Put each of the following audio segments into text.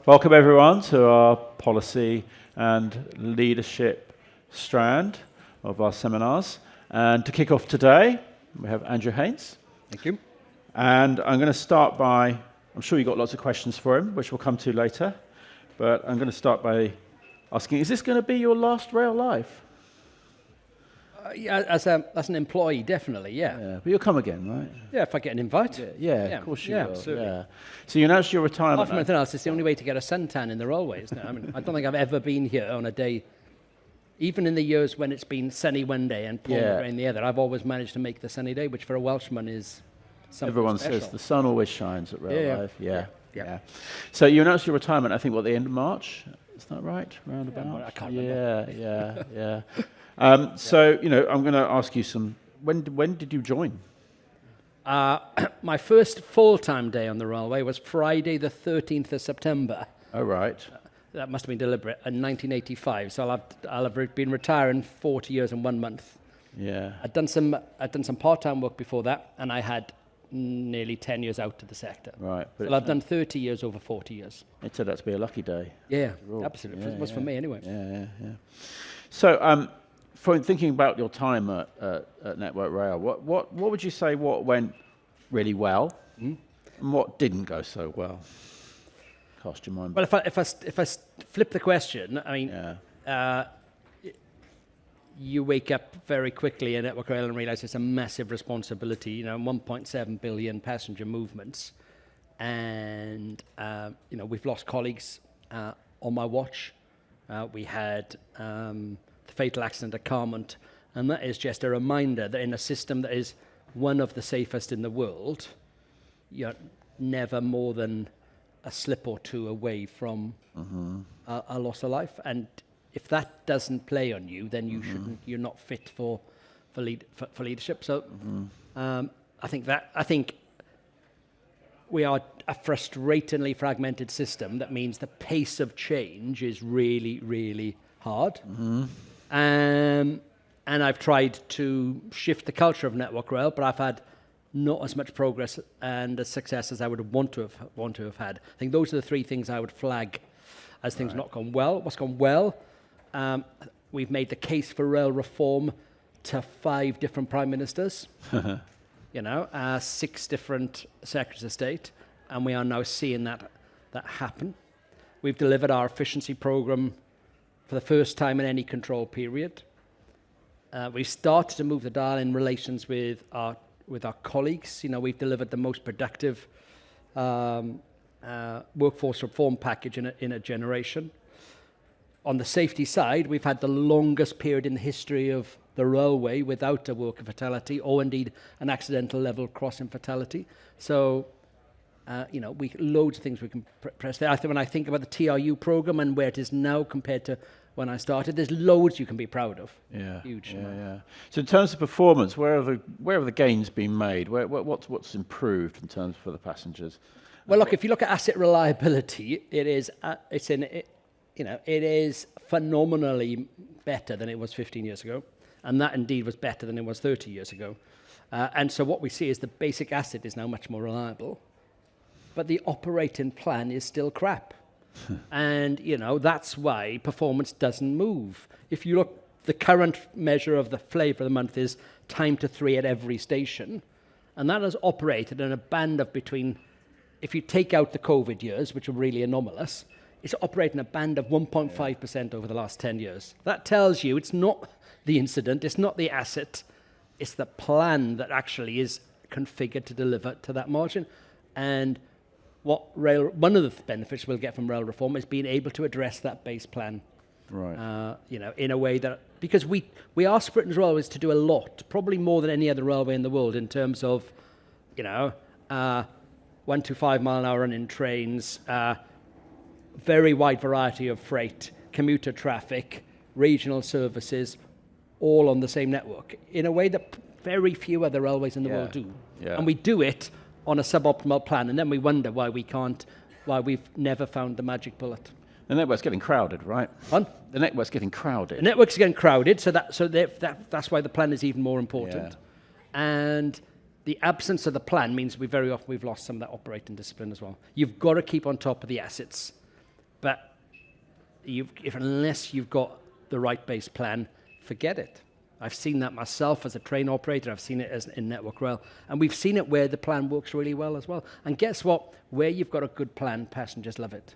Welcome everyone to our policy and leadership strand of our seminars. And to kick off today, we have Andrew Haines. Thank you. And I'm going to start by, I'm sure you've got lots of questions for him, which we'll come to later. But I'm going to start by asking, is this going to be your last rail life? Yeah, as an employee, definitely, yeah. Yeah, but you'll come again, right? Yeah, if I get an invite. Yeah, of course you will. Absolutely. Yeah. So you announced your retirement. Apart from anything else, it's the only way to get a suntan in the railway, isn't it? I mean, I don't think I've ever been here on a day, even in the years when it's been sunny one day and pouring rain the other, I've always managed to make the sunny day, which for a Welshman is something Everyone special. says the sun always shines at Rail Life. Yeah. So you announced your retirement, I think, the end of March? Is that right? Roundabout? I can't remember. Yeah. So, I'm going to ask you when did you join? My first full-time day on the railway was Friday the 13th of September. Oh, right. That must have been deliberate, in 1985. So I'll have been retiring 40 years and 1 month. Yeah. I'd done some part-time work before that, and I had nearly 10 years out of the sector. Right. But so I've done 30 years over 40 years. It turned out to be a lucky day. Yeah, absolutely. It was for me anyway. Yeah. So, from thinking about your time at Network Rail, what would you say what went really well and what didn't go so well? Cast your mind. Well, if I flip the question, I mean, you wake up very quickly at Network Rail and realise it's a massive responsibility. 1.7 billion passenger movements, and we've lost colleagues on my watch. We had the fatal accident at Carmont, and that is just a reminder that in a system that is one of the safest in the world, you're never more than a slip or two away from a loss of life. And if that doesn't play on you, then you shouldn't. You're not fit for leadership. So I think we are a frustratingly fragmented system. That means the pace of change is really, really hard. And I've tried to shift the culture of Network Rail, but I've had not as much progress and as success as I would want to have had. I think those are the three things I would flag as things not gone well. What's gone well? We've made the case for rail reform to 5 different prime ministers, 6 different secretaries of state, and we are now seeing that happen. We've delivered our efficiency program for the first time in any control period. We've started to move the dial in relations with our colleagues. We've delivered the most productive workforce reform package in a generation. On the safety side, we've had the longest period in the history of the railway without a worker fatality or indeed an accidental level crossing fatality. So, loads of things we can press there. When I think about the TRU program and where it is now compared to when I started, there's loads you can be proud of. Yeah. Huge. Yeah. So in terms of performance, where have the gains been made? What's improved in terms for the passengers? Well, look, if you look at asset reliability, it is phenomenally better than it was 15 years ago, and that indeed was better than it was 30 years ago. And so what we see is the basic asset is now much more reliable, but the operating plan is still crap. And, that's why performance doesn't move. If you look, the current measure of the flavour of the month is time to 3 at every station, and that has operated in a band of between, if you take out the COVID years, which are really anomalous, it's operating a band of 1.5% over the last 10 years. That tells you it's not the incident, it's not the asset, it's the plan that actually is configured to deliver to that margin. And one of the benefits we'll get from rail reform is being able to address that base plan. Right. In a way that, because we ask Britain's railways to do a lot, probably more than any other railway in the world in terms of, 1 to 5 mile an hour running trains, very wide variety of freight, commuter traffic, regional services, all on the same network, in a way that very few other railways in the world do. Yeah. And we do it on a suboptimal plan, and then we wonder why we've never found the magic bullet. The network's getting crowded, right? The network's getting crowded. The network's getting crowded, so that's why the plan is even more important. Yeah. And the absence of the plan means very often we've lost some of that operating discipline as well. You've got to keep on top of the assets. unless you've got the right base plan, forget it. I've seen that myself as a train operator. I've seen it as in Network Rail. And we've seen it where the plan works really well as well. And guess what? Where you've got a good plan, passengers love it.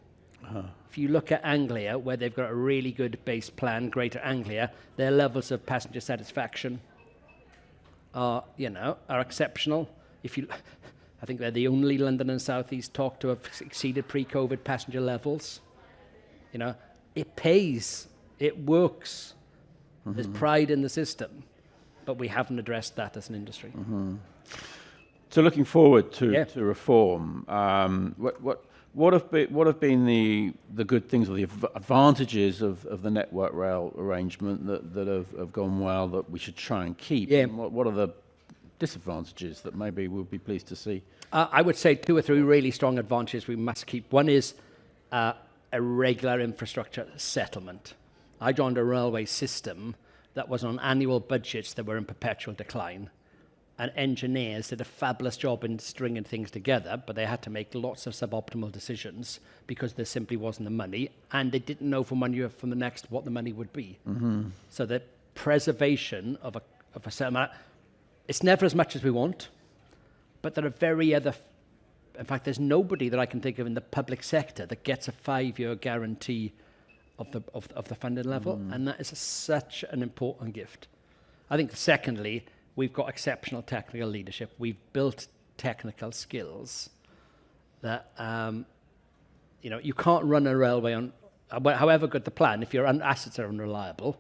If you look at Anglia, where they've got a really good base plan, Greater Anglia, their levels of passenger satisfaction are exceptional. I think they're the only London and South East talk to have exceeded pre-COVID passenger levels. It pays, it works. There's pride in the system, but we haven't addressed that as an industry. So looking forward to reform, what have been the good things or the advantages of the Network Rail arrangement that have gone well that we should try and keep? Yeah. And what are the disadvantages that maybe we'll be pleased to see? I would say 2 or 3 really strong advantages we must keep. One is a regular infrastructure settlement. I joined a railway system that was on annual budgets that were in perpetual decline. And engineers did a fabulous job in stringing things together, but they had to make lots of suboptimal decisions because there simply wasn't the money, and they didn't know from one year from the next what the money would be. So the preservation of a settlement, it's never as much as we want, but there are in fact, there's nobody that I can think of in the public sector that gets a 5-year guarantee of the funding level, and that is such an important gift. I think secondly, we've got exceptional technical leadership. We've built technical skills that you can't run a railway on, however good the plan, if your assets are unreliable,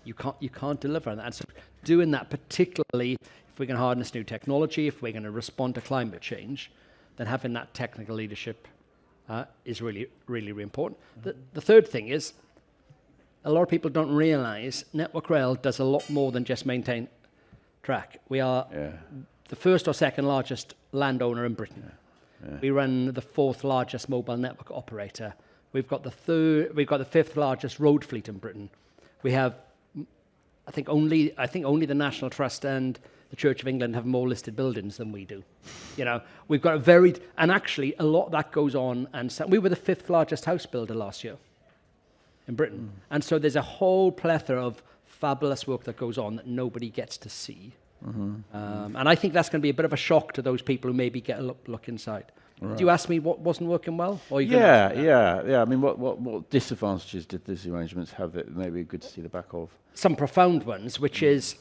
you can't deliver on that. And so doing that, particularly if we're going to harness new technology, if we're going to respond to climate change, then having that technical leadership is really, really, really important. The third thing is, a lot of people don't realise Network Rail does a lot more than just maintain track. We are the first or second largest landowner in Britain. We run the 4th largest mobile network operator. We've got the 5th largest road fleet in Britain. We have, I think only the National Trust and the Church of England have more listed buildings than we do. We've got and actually a lot of that goes on, and so we were the 5th largest house builder last year in Britain. And so there's a whole plethora of fabulous work that goes on that nobody gets to see. And I think that's going to be a bit of a shock to those people who maybe get a look inside. Right. Do you ask me what wasn't working well? Or yeah. I mean, what disadvantages did these arrangements have that maybe good to see the back of? Some profound ones, which is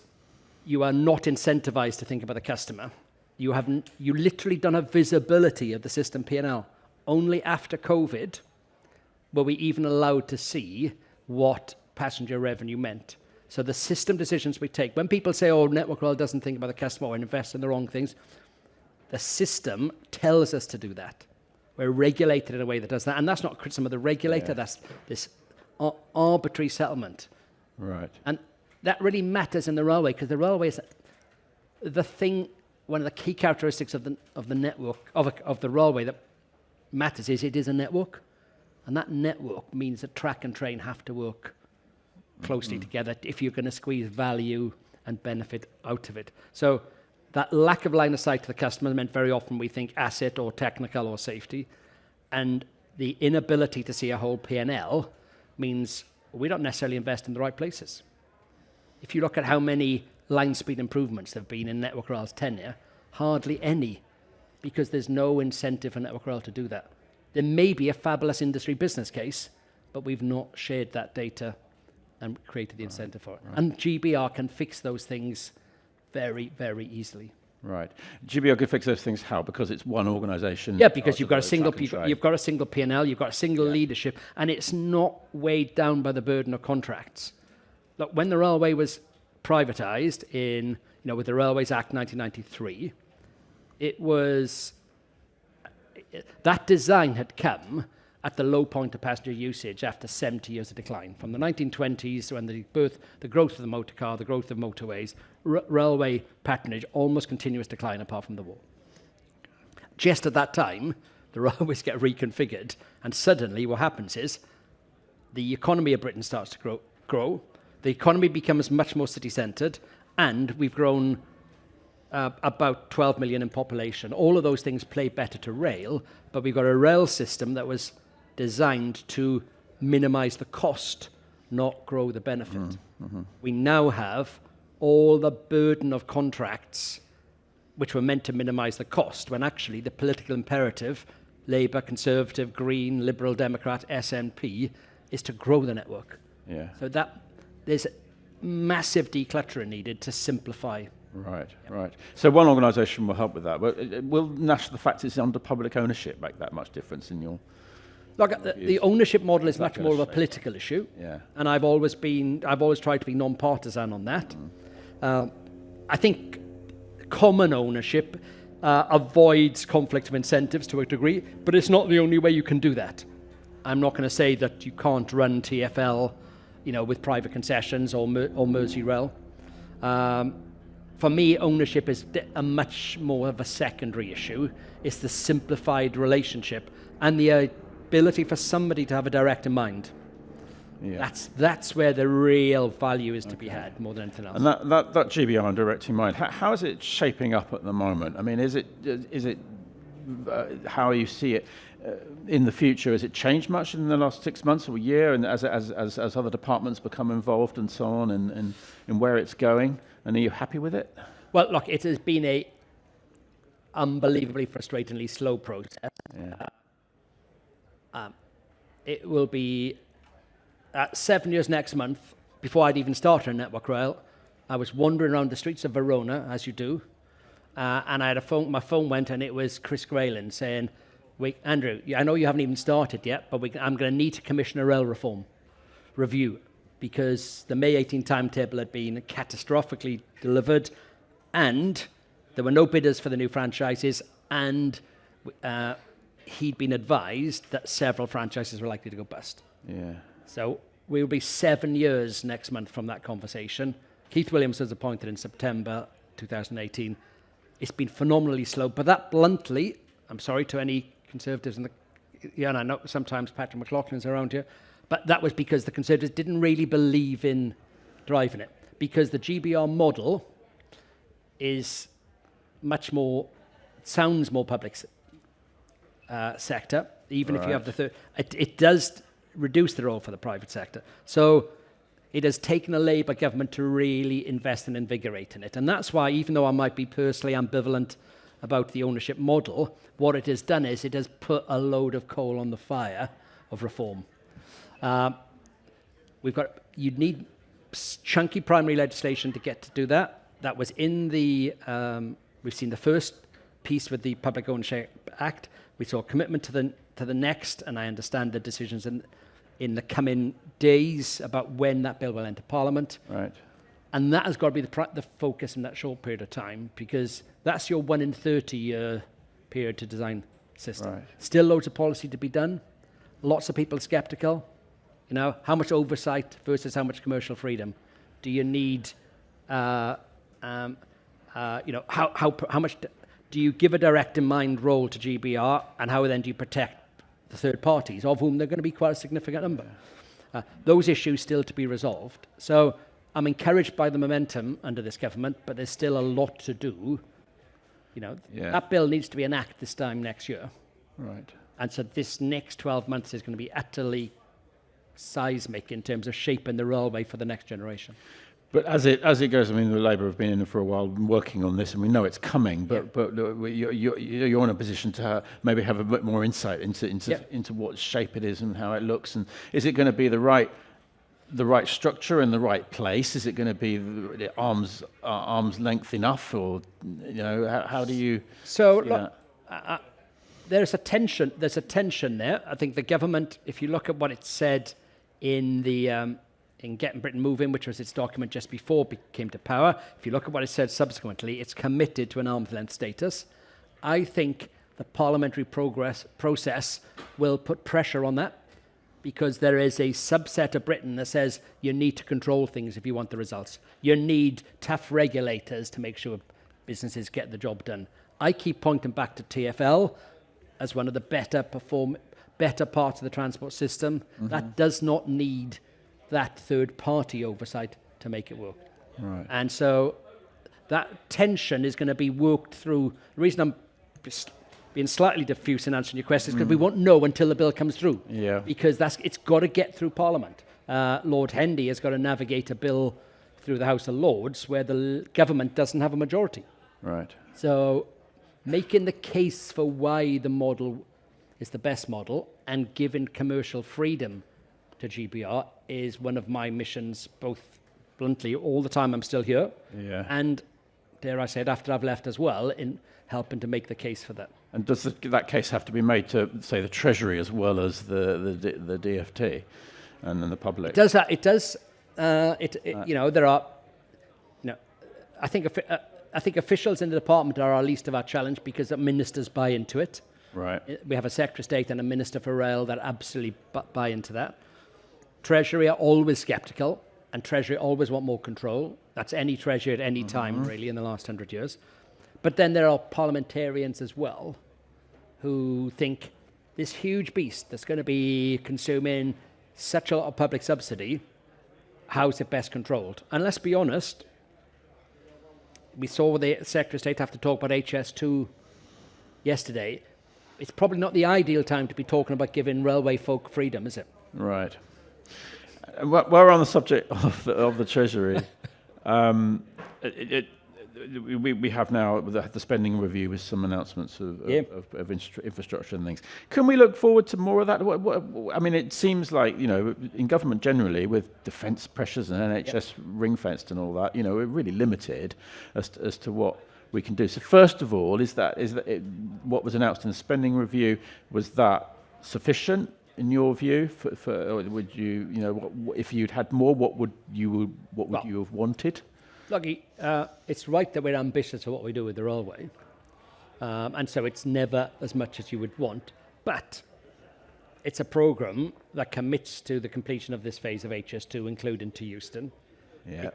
you are not incentivized to think about the customer. You literally done a visibility of the system P&L. Only after COVID were we even allowed to see what passenger revenue meant. So the system decisions we take, when people say, Network Rail doesn't think about the customer or invest in the wrong things, the system tells us to do that. We're regulated in a way that does that. And that's not criticism of the regulator, that's this arbitrary settlement. Right. And that really matters in the railway, because the railway is one of the key characteristics of the network, of the railway that matters is it is a network. And that network means that track and train have to work closely together if you're going to squeeze value and benefit out of it. So that lack of line of sight to the customer meant very often we think asset or technical or safety. And the inability to see a whole P&L means we don't necessarily invest in the right places. If you look at how many line speed improvements there have been in Network Rail's tenure, hardly any, because there's no incentive for Network Rail to do that. There may be a fabulous industry business case, but we've not shared that data and created the incentive for it. Right. And GBR can fix those things very, very easily. Right. GBR can fix those things how? Because it's one organisation. Yeah, because you've got a single P&L, you've got a single leadership, and it's not weighed down by the burden of contracts. Look, when the railway was privatised with the Railways Act 1993, it was that design had come at the low point of passenger usage after 70 years of decline. From the 1920s, when the growth of the motor car, the growth of motorways, railway patronage, almost continuous decline apart from the war. Just at that time, the railways get reconfigured, and suddenly what happens is the economy of Britain starts to grow. The economy becomes much more city-centred, and we've grown about 12 million in population. All of those things play better to rail, but we've got a rail system that was designed to minimize the cost, not grow the benefit. We now have all the burden of contracts which were meant to minimize the cost, when actually the political imperative, Labour, Conservative, Green, Liberal, Democrat, SNP, is to grow the network. Yeah. So that there's massive decluttering needed to simplify. Right, right. So one organisation will help with that. But will the fact it's under public ownership make that much difference in your... Look, the ownership model is much more of a shape? political issue. Yeah. And I've always tried to be non-partisan on that. I think common ownership avoids conflict of incentives to a degree, but it's not the only way you can do that. I'm not going to say that you can't run TfL, with private concessions or Merseyrail. For me, ownership is a much more of a secondary issue. It's the simplified relationship and the ability for somebody to have a direct in mind. Yeah. That's where the real value is to be had more than anything else. And that GBR and direct in mind, how is it shaping up at the moment? I mean, is it how you see it in the future? Has it changed much in the last 6 months or a year, and as other departments become involved and so on, and where it's going? And are you happy with it? Well, look, it has been a unbelievably frustratingly slow process. Yeah. It will be 7 years next month. Before I'd even started in Network Rail, I was wandering around the streets of Verona, as you do, and I had my phone went, and it was Chris Grayland saying, Andrew, I know you haven't even started yet, but I'm going to need to commission a rail reform review, because the May 18 timetable had been catastrophically delivered, and there were no bidders for the new franchises, and he'd been advised that several franchises were likely to go bust. Yeah. So we'll be 7 years next month from that conversation. Keith Williams was appointed in September 2018. It's been phenomenally slow, but that bluntly, I'm sorry to any Conservatives, and I know sometimes Patrick McLaughlin's around here, but that was because the Conservatives didn't really believe in driving it, because the GBR model is sounds more public sector, even if you have the third. It does reduce the role for the private sector. So it has taken a Labour government to really invest and invigorate in it. And that's why, even though I might be personally ambivalent about the ownership model, what it has done is it has put a load of coal on the fire of reform. You need chunky primary legislation to get to do that. That was in the, we've seen the first piece with the Public Ownership Act. We saw a commitment to the next, and I understand the decisions in the coming days about when that bill will enter Parliament. Right. And that has got to be the focus in that short period of time, because that's your 1 in 30 year period to design system. Right. Still loads of policy to be done. Lots of people skeptical. How much oversight versus how much commercial freedom do you need? How much do you give a direct in mind role to GBR, and how then do you protect the third parties, of whom they're going to be quite a significant number? Those issues still to be resolved. So I'm encouraged by the momentum under this government, but there's still a lot to do. That bill needs to be enacted this time next year. Right. And so this next 12 months is going to be utterly seismic in terms of shaping the railway for the next generation. But as it goes, I mean, the Labour have been in it for a while working on this, and we know it's coming. But you're in a position to maybe have a bit more insight into what shape it is and how it looks. And is it going to be the right structure in the right place? Is it going to be the arm's length enough, or how do you? So look, there's a tension. There's a tension there. I think the government, if you look at what it said in the in Getting Britain Moving, which was its document just before it came to power, if you look at what it said subsequently, it's committed to an arm's length status. I think the parliamentary process will put pressure on that, because there is a subset of Britain that says you need to control things if you want the results. You need tough regulators to make sure businesses get the job done. I keep pointing back to TfL as one of the better parts of the transport system. Mm-hmm. That does not need that third-party oversight to make it work. Right. And so that tension is going to be worked through. The reason I'm being slightly diffuse in answering your questions because we won't know until the bill comes through. Yeah. Because it's got to get through Parliament. Lord Hendy has got to navigate a bill through the House of Lords where the government doesn't have a majority. Right. So making the case for why the model is the best model and giving commercial freedom to GBR is one of my missions, both bluntly all the time I'm still here, and dare I say it, after I've left as well, in helping to make the case for that. And does that case have to be made to, say, the Treasury as well as the DFT and then the public? It does. There are. I think officials in the department are our least of our challenge because the ministers buy into it. Right. We have a Secretary of State and a Minister for Rail that absolutely buy into that. Treasury are always sceptical, and Treasury always want more control. That's any Treasury at any time, really, in the last 100 years. But then there are parliamentarians as well who think this huge beast that's going to be consuming such a lot of public subsidy, how is it best controlled? And let's be honest, we saw the Secretary of State have to talk about HS2 yesterday. It's probably not the ideal time to be talking about giving railway folk freedom, is it? Right. While we're on the subject of the Treasury, we have now the spending review with some announcements of infrastructure and things. Can we look forward to more of that? I mean, it seems like, in government generally, with defence pressures and NHS ring-fenced and all that, we're really limited as to what we can do. So first of all, is that what was announced in the spending review, was that sufficient in your view? Or would you, if you'd had more, what would you have wanted? Look, it's right that we're ambitious for what we do with the railway. And so it's never as much as you would want. But it's a programme that commits to the completion of this phase of HS2, including to Euston. Yeah.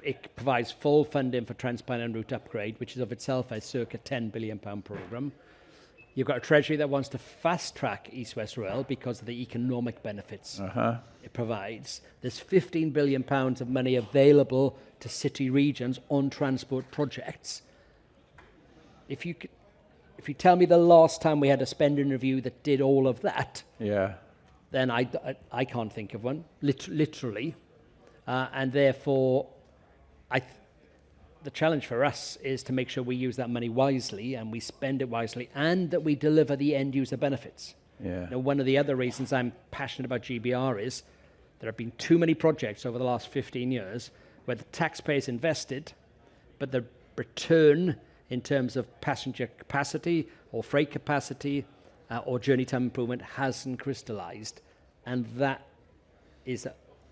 It provides full funding for Transpennine route upgrade, which is of itself a circa £10 billion programme. You've got a Treasury that wants to fast-track East West Rail because of the economic benefits it provides. There's £15 billion of money available to city regions on transport projects. If you tell me the last time we had a spending review that did all of that, then I can't think of one, literally. And therefore, the challenge for us is to make sure we use that money wisely and we spend it wisely and that we deliver the end user benefits. Yeah. Now, one of the other reasons I'm passionate about GBR is there have been too many projects over the last 15 years where the taxpayers invested, but the return in terms of passenger capacity or freight capacity or journey time improvement hasn't crystallized. And that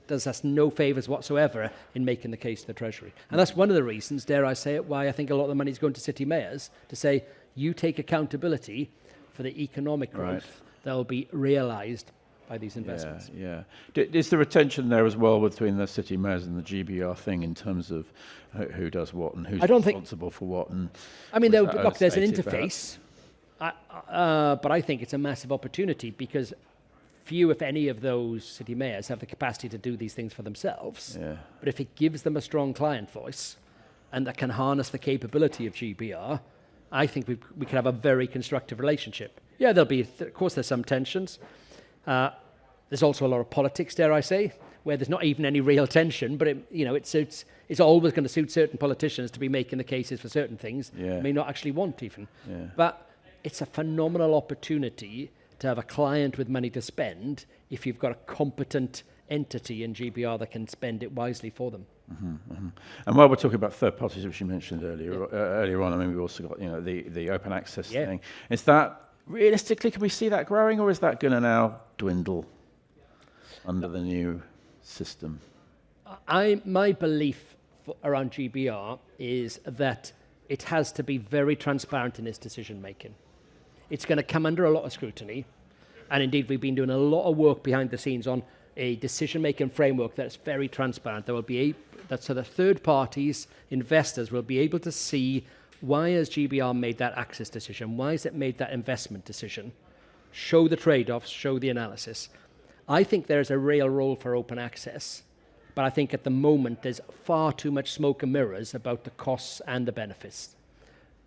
does us no favours whatsoever in making the case to the Treasury. And that's one of the reasons, dare I say it, why I think a lot of the money is going to city mayors to say, you take accountability for the economic growth that will be realised by these investments. Yeah. Is there a tension there as well between the city mayors and the GBR thing in terms of who does what and who's responsible for what? And I mean, there's an interface, but I think it's a massive opportunity because few, if any, of those city mayors have the capacity to do these things for themselves. Yeah. But if it gives them a strong client voice and that can harness the capability of GBR, I think we could have a very constructive relationship. Yeah, of course, there's some tensions. There's also a lot of politics, dare I say, where there's not even any real tension, but it's always going to suit certain politicians to be making the cases for certain things, may not actually want even. Yeah. But it's a phenomenal opportunity to have a client with money to spend if you've got a competent entity in GBR that can spend it wisely for them. And while we're talking about third parties, which you mentioned earlier on, I mean, we've also got the open access thing. Is that realistically, can we see that growing, or is that going to now dwindle under the new system? My belief around GBR is that it has to be very transparent in its decision making. It's going to come under a lot of scrutiny, and indeed we've been doing a lot of work behind the scenes on a decision-making framework that's very transparent. There will be so the third parties, investors, will be able to see why has GBR made that access decision, why has it made that investment decision, show the trade-offs, show the analysis. I think there's a real role for open access, but I think at the moment there's far too much smoke and mirrors about the costs and the benefits.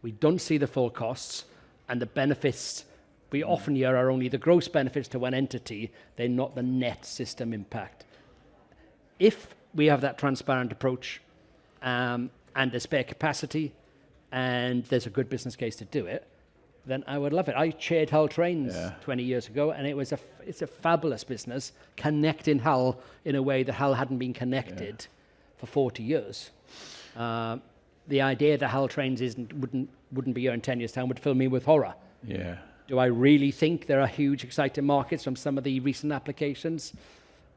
We don't see the full costs. And the benefits we often hear are only the gross benefits to one entity, they're not the net system impact. If we have that transparent approach and there's spare capacity and there's a good business case to do it, then I would love it. I chaired Hull Trains 20 years ago, and it's a fabulous business, connecting Hull in a way that Hull hadn't been connected for 40 years. The idea that Hull Trains wouldn't be here in 10 years' time would fill me with horror. Yeah. Do I really think there are huge, exciting markets from some of the recent applications?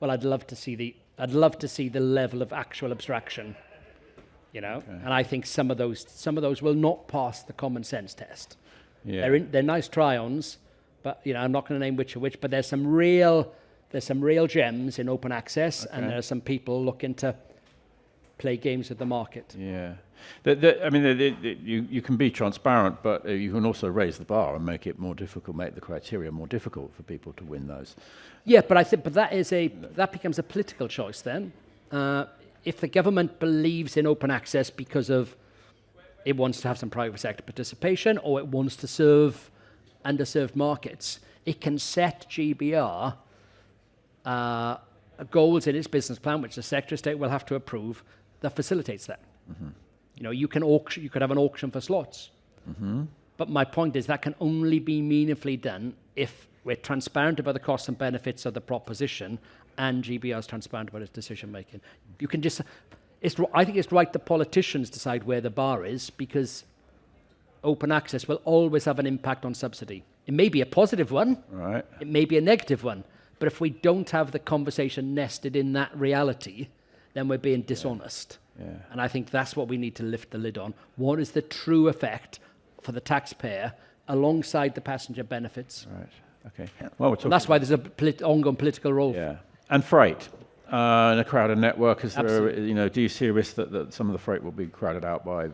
Well, I'd love to see the level of actual abstraction, you know. Okay. And I think some of those will not pass the common sense test. Yeah. They're nice try-ons, but you know, I'm not going to name which are which. But there's some real gems in open access, and there are some people looking to play games with the market. Yeah. You can be transparent, but you can also raise the bar and make it more difficult, make the criteria more difficult for people to win those. Yeah, but I think that becomes a political choice then. If the government believes in open access because of it wants to have some private sector participation, or it wants to serve underserved markets, it can set GBR goals in its business plan, which the Secretary of State will have to approve, that facilitates that. Mm-hmm. You know, you could have an auction for slots. Mm-hmm. But my point is that can only be meaningfully done if we're transparent about the costs and benefits of the proposition, and GBR is transparent about its decision making. You can just, I think it's right that politicians decide where the bar is, because open access will always have an impact on subsidy. It may be a positive one, right? It may be a negative one, but if we don't have the conversation nested in that reality, then we're being dishonest. Yeah. And I think that's what we need to lift the lid on. What is the true effect for the taxpayer alongside the passenger benefits? Right. Okay. Well, that's why there's a ongoing political role. Yeah. And freight in a crowded network. Do you see a risk that some of the freight will be crowded out by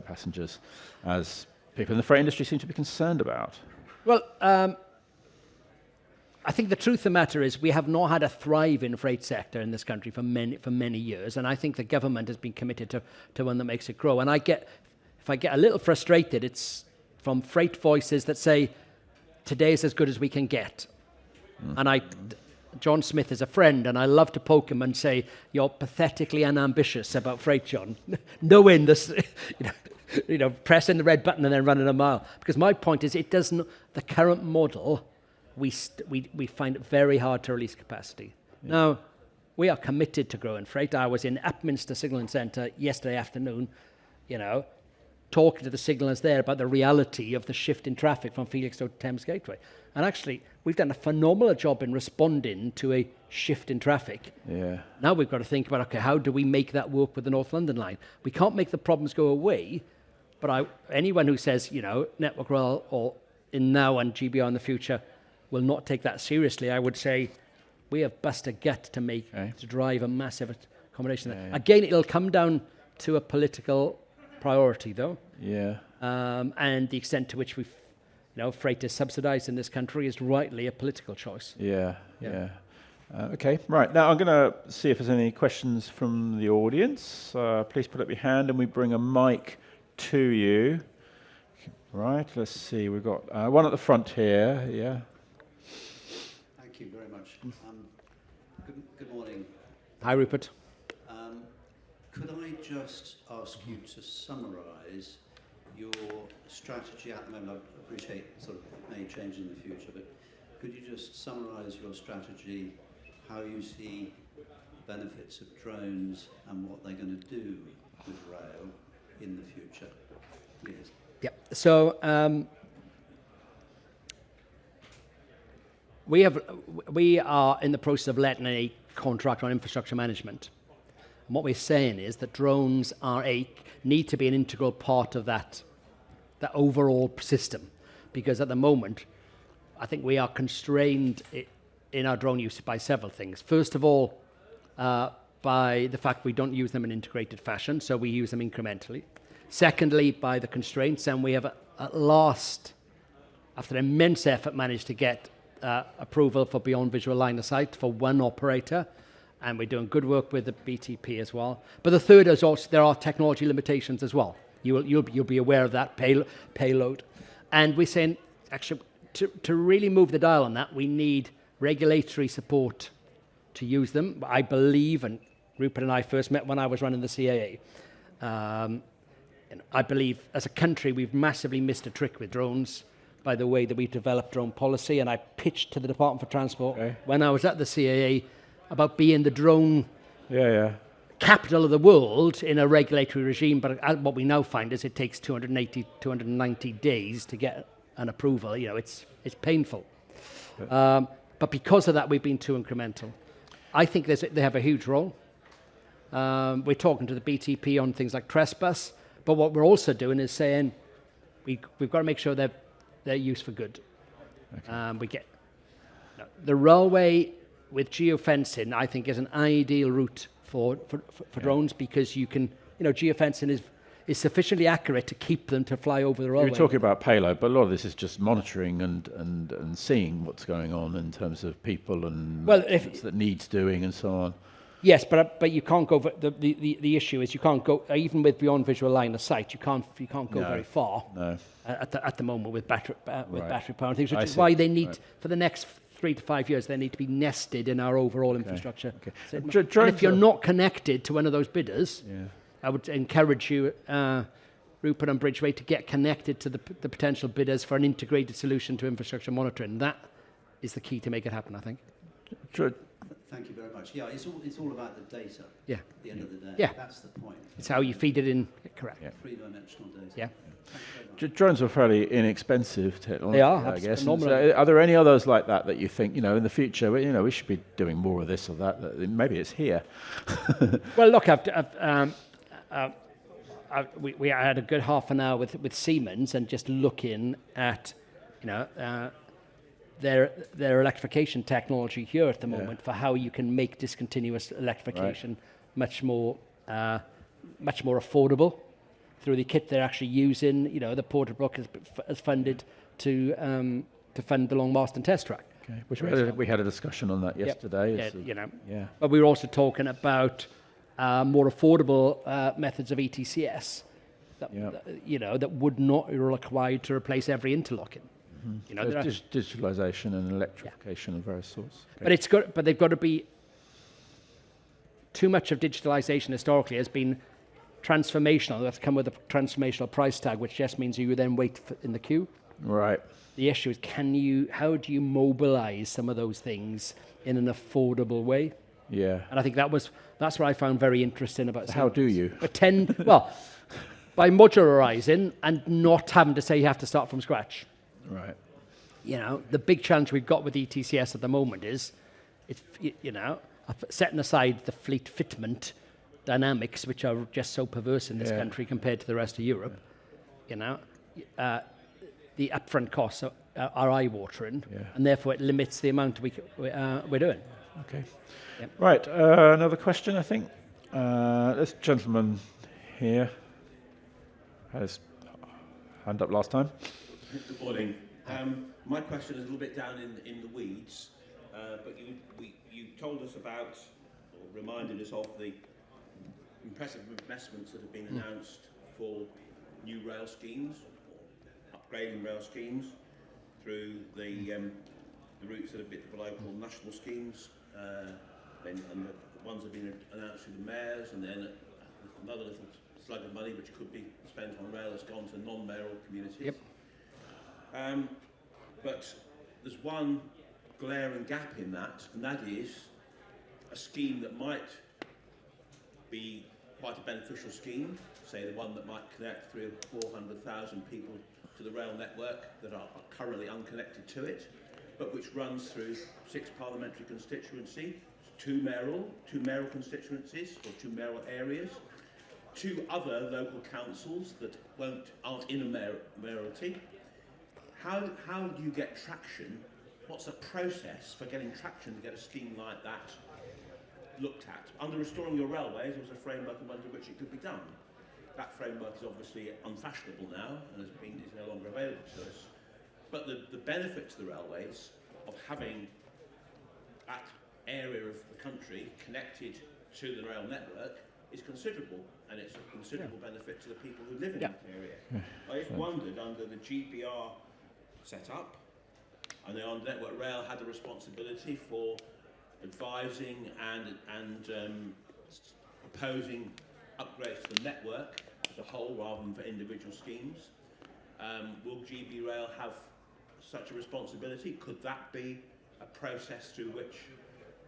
passengers, as people in the freight industry seem to be concerned about? Well, I think the truth of the matter is we have not had a thriving freight sector in this country for many years, and I think the government has been committed to one that makes it grow. And if I get a little frustrated, it's from freight voices that say, today is as good as we can get. And John Smith is a friend, and I love to poke him and say, you're pathetically unambitious about freight, John. Knowing this, pressing the red button and then running a mile. Because my point is, the current model, we find it very hard to release capacity. Yeah. Now, we are committed to growing freight. I was in Upminster Signalling Centre yesterday afternoon, talking to the signallers there about the reality of the shift in traffic from Felixstowe to Thames Gateway. And actually, we've done a phenomenal job in responding to a shift in traffic. Yeah. Now we've got to think about, okay, how do we make that work with the North London line? We can't make the problems go away, but anyone who says, Network Rail or in now and GBR in the future will not take that seriously, I would say we have bust a gut to drive a massive accommodation there. Yeah. Again, it'll come down to a political priority, though. Yeah. And the extent to which freight is subsidised in this country is rightly a political choice. Yeah. Okay, right. Now I'm going to see if there's any questions from the audience. Please put up your hand and we bring a mic to you. Right, let's see. We've got one at the front here. Yeah. Thank you very much. Good morning. Hi, Rupert. Could I just ask you to summarise your strategy at the moment? I appreciate sort of it may change in the future, but could you just summarise your strategy, how you see the benefits of drones and what they're going to do with rail in the future, please? Yeah. So we are in the process of letting a contract on infrastructure management. And what we're saying is that drones need to be an integral part of that overall system, because at the moment, I think we are constrained in our drone use by several things. First of all, by the fact we don't use them in integrated fashion, so we use them incrementally. Secondly, by the constraints, and we have at last, after immense effort, managed to get approval for beyond visual line of sight for one operator, and we're doing good work with the BTP as well. But the third is also there are technology limitations as well. You'll be aware of that payload. And we're saying, actually, to really move the dial on that, we need regulatory support to use them. I believe, and Rupert and I first met when I was running the CAA, and I believe as a country we've massively missed a trick with drones by the way that we've developed drone policy. And I pitched to the Department for Transport when I was at the CAA about being the drone capital of the world in a regulatory regime. But what we now find is it takes 290 days to get an approval. You know, it's painful. But because of that, we've been too incremental. I think they have a huge role. We're talking to the BTP on things like trespass, but what we're also doing is saying we've got to make sure they're used for good. We get the railway with geofencing. I think is an ideal route for drones, because you can, geofencing is sufficiently accurate to keep them to fly over the railway. You're talking about payload, but a lot of this is just monitoring and seeing what's going on in terms of people and that needs doing and so on. Yes, but you can't go. The issue is you can't go even with beyond visual line of sight. You can't go very far. No. At the moment with battery power and things, which is why they need for the next 3 to 5 years they need to be nested in our overall infrastructure. Okay. So, and if you're not connected to one of those bidders, I would encourage you, Rupert and Bridgeway, to get connected to the potential bidders for an integrated solution to infrastructure monitoring. That is the key to make it happen, I think. Thank you very much. Yeah, it's all about the data. Yeah. At the end of the day. Yeah. That's the point. It's how you feed it in. Correct. Yeah. Three-dimensional data. Yeah. Drones are fairly inexpensive technology, they are, I guess. So are there any others like that you think, in the future, we should be doing more of this or that? Maybe it's here. Well, look, we had a good half an hour with Siemens and just looking at, their electrification technology here at the moment for how you can make discontinuous electrification much more affordable through the kit they're actually using. The Porterbrook has funded to fund the Long Marston test track. Okay. Which we had a discussion on that yesterday. But we were also talking about more affordable methods of ETCS that would not be required to replace every interlocking. Digitalization and electrification of various sorts. Okay. But they've got to be. Too much of digitalization historically has been transformational. That's come with a transformational price tag, which just means you then wait in the queue. Right. The issue is, how do you mobilize some of those things in an affordable way? Yeah. And I think that's what I found very interesting about. So how do you? By modularizing and not having to say you have to start from scratch. Right. The big challenge we've got with ETCS at the moment is, setting aside the fleet fitment dynamics, which are just so perverse in this country compared to the rest of Europe, the upfront costs are eye-watering, and therefore it limits the amount we're doing. Okay. Yep. Right. Another question, I think. This gentleman here had his hand up last time. Good morning. My question is a little bit down in the weeds, but you told us about, or reminded us of, the impressive investments that have been announced for new rail schemes, or upgrading rail schemes, through the routes that have been what I call national schemes, and the ones that have been announced through the mayors, and then another little slug of money which could be spent on rail has gone to non-mayoral communities. Yep. But there's one glaring gap in that, and that is a scheme that might be quite a beneficial scheme, say the one that might connect 300,000 or 400,000 people to the rail network that are currently unconnected to it, but which runs through 6 parliamentary constituencies, 2 mayoral constituencies, or 2 mayoral areas, 2 other local councils that aren't in a mayoralty. How do you get traction? What's the process for getting traction to get a scheme like that looked at? Under Restoring Your Railways, there was a framework under which it could be done. That framework is obviously unfashionable now and is no longer available to us. But the benefit to the railways of having that area of the country connected to the rail network is considerable, and it's a considerable benefit to the people who live in Yeah. that area. I just wondered, under the GBR setup, I know on Network Rail had the responsibility for advising and proposing upgrades to the network as a whole rather than for individual schemes. Will GB Rail have such a responsibility? Could that be a process through which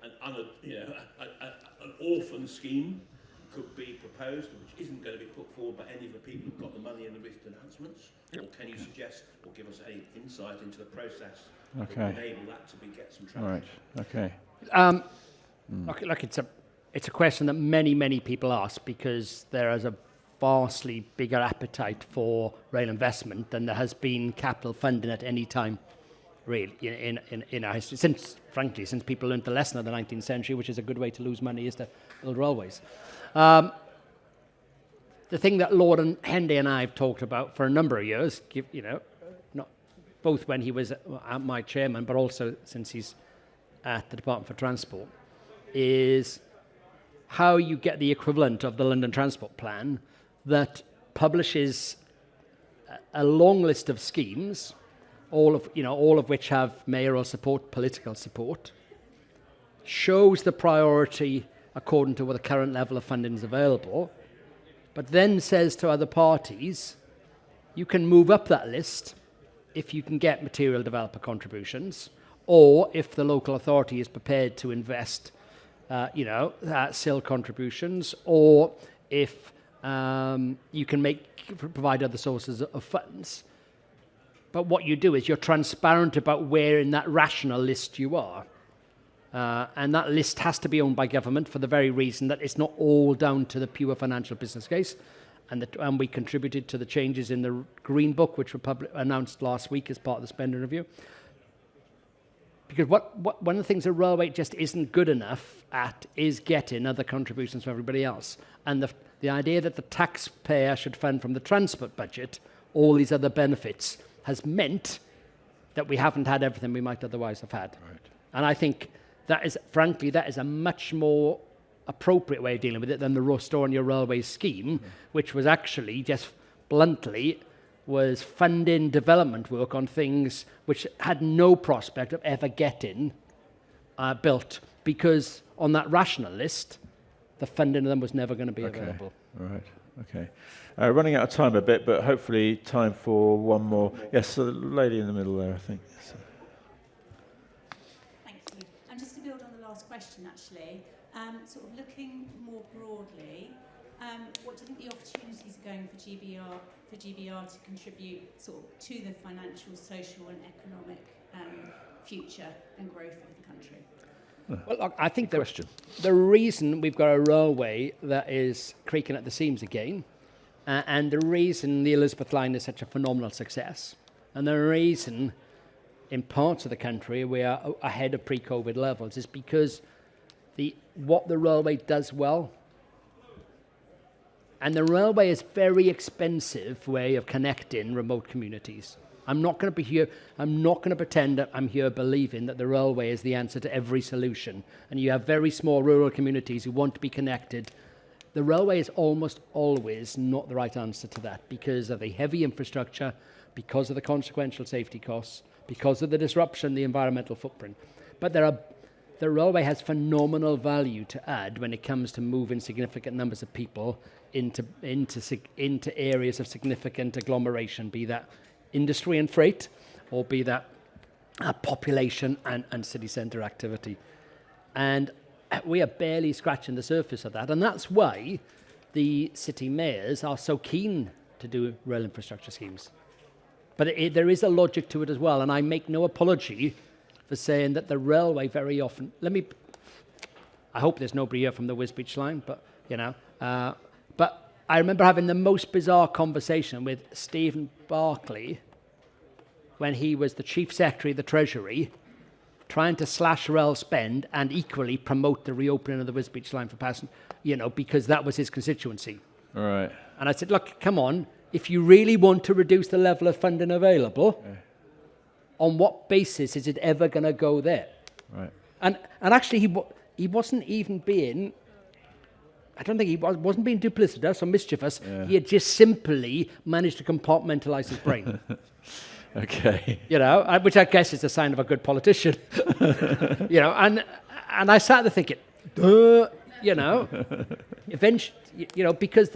an orphan scheme could be proposed, which isn't going to be put forward by any of the people who've got the money in the recent announcements? Or can you suggest or give us any insight into the process that will enable that to get some traction? Right. Okay. Look, it's a question that many people ask, because there is a vastly bigger appetite for rail investment than there has been capital funding at any time, really, in our history. Since people learned the lesson of the 19th century, which is a good way to lose money is to build railways. The thing that Lord and Hendy and I have talked about for a number of years, not both when he was my chairman, but also since he's at the Department for Transport, is how you get the equivalent of the London Transport Plan that publishes a long list of schemes, all of which have mayoral support, political support, shows the priority according to what the current level of funding is available, but then says to other parties, you can move up that list if you can get material developer contributions, or if the local authority is prepared to invest SIL contributions, or if you can provide other sources of funds. But what you do is you're transparent about where in that rational list you are. And that list has to be owned by government for the very reason that it's not all down to the pure financial business case. And we contributed to the changes in the Green Book, which were announced last week as part of the spending review. Because one of the things the railway just isn't good enough at is getting other contributions from everybody else. And the idea that the taxpayer should fund from the transport budget all these other benefits has meant that we haven't had everything we might otherwise have had. Right. And I think that is a much more appropriate way of dealing with it than the Restoring Your Railways scheme, which was actually just bluntly was funding development work on things which had no prospect of ever getting built, because on that rational list, the funding of them was never going to be available. Right. Okay. Running out of time a bit, but hopefully time for one more. Yes, so the lady in the middle there, I think. So. Thank you. And just to build on the last question, actually, sort of looking more broadly, what do you think the opportunities are going for GBR to contribute sort of to the financial, social, and economic future and growth of the country? Well, look, I think the reason we've got a railway that is creaking at the seams again, and the reason the Elizabeth line is such a phenomenal success, and the reason in parts of the country we are ahead of pre-COVID levels, is because what the railway does well. And the railway is a very expensive way of connecting remote communities. I'm not going to pretend that I'm here believing that the railway is the answer to every solution. And you have very small rural communities who want to be connected. The railway is almost always not the right answer to that, because of the heavy infrastructure, because of the consequential safety costs, because of the disruption, the environmental footprint. But the railway has phenomenal value to add when it comes to moving significant numbers of people into areas of significant agglomeration, be that industry and freight, or be that population and city centre activity. And we are barely scratching the surface of that. And that's why the city mayors are so keen to do rail infrastructure schemes. But there is a logic to it as well. And I make no apology for saying that the railway very often, I hope there's nobody here from the Wisbech line, but, but I remember having the most bizarre conversation with Stephen Barclay when he was the Chief Secretary of the Treasury, trying to slash rail spend and equally promote the reopening of the Wisbech line for passengers, because that was his constituency. All right. And I said, look, come on, if you really want to reduce the level of funding available, on what basis is it ever going to go there? Right. And actually, he wasn't even being I don't think he wasn't being duplicitous or mischievous. Yeah. He had just simply managed to compartmentalise his brain. Okay. Which I guess is a sign of a good politician. And I sat there thinking, eventually, because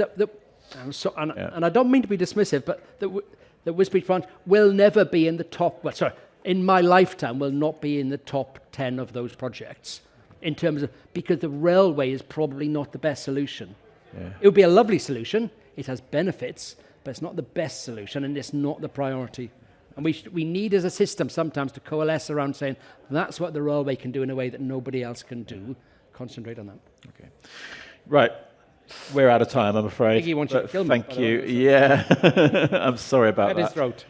and I don't mean to be dismissive, but the Wisbech branch will never be in the top. Well, sorry, in my lifetime, will not be in the top 10 of those projects in terms of because the railway is probably not the best solution. Yeah. It would be a lovely solution. It has benefits, but it's not the best solution, and it's not the priority. And we need as a system sometimes to coalesce around saying that's what the railway can do in a way that nobody else can do. Concentrate on that. Okay. Right. We're out of time, I'm afraid. He wants you to kill me. Thank you. Yeah. I'm sorry about At his that. throat.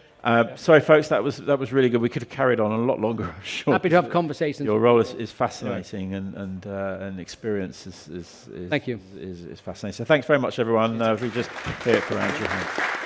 Sorry, folks. That was really good. We could have carried on a lot longer, I'm sure. Happy to have conversations. Your role is fascinating, and experience is Thank you. is fascinating. So thanks very much, everyone. We just hear it for Andrew Haines.